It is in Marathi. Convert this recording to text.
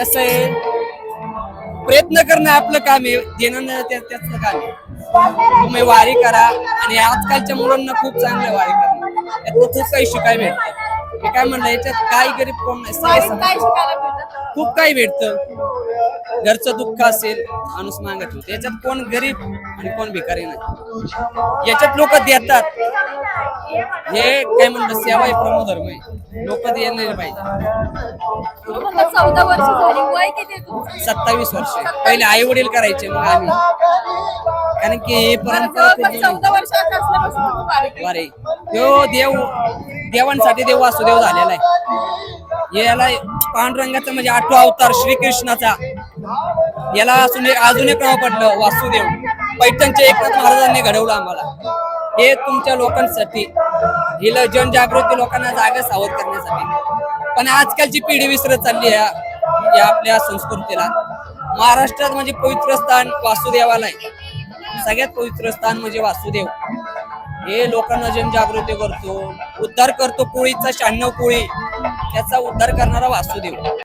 कसं आहे, प्रयत्न करणं आपलं काम आहे, देणं त्याचं काम आहे. तुम्ही वारी करा आणि आजकालच्या मुलांना खूप चांगलं वारी करणं, यातनं खूप काही शिकायला भेटतं. मी काय म्हणलं, याच्यात काही गरीब कोण नाही, खूप काही भेटतं. घरचं दुःख असेल माणूस मागत होते, याच्यात कोण गरीब आणि कोण भिकारी नाही. याच्यात लोक देतात. हे काय म्हणलं, सेवा ही प्रमुख धर्म आहे. लोक देणार पाहिजे. 14 वर्ष झाली, वय किती आहे तुमचं? 27 वर्ष. पहिले आई वडील करायचे, मग आम्ही. कारण की हे परंपरा खूप जुनी. 14 वर्षाचा असल्यापासून तुम्ही वारी करता. वारे तो देवांसाठी देव वासुदेव झालेला आहे. याला पांडुरंगाचा म्हणजे 8वा अवतार श्रीकृष्णाचा, याला अजून एक नाव पडलं वासुदेव. पैठणच्या एकनाथ महाराजांनी घडवलं आम्हाला. हे तुमच्या लोकांसाठी, हिला जनजागृती, लोकांना जागा सावध करण्यासाठी. पण आजकालची पिढी विसरत चालली आहे या आपल्या संस्कृतीला. महाराष्ट्रात म्हणजे पवित्र स्थान वासुदेवाला आहे. सगळ्यात पवित्र स्थान म्हणजे वासुदेव. हे लोकांना जनजागृती करतो, उद्धार करतो. कोळीचा 96 कोळी, त्याचा उद्धार करणारा वासुदेव.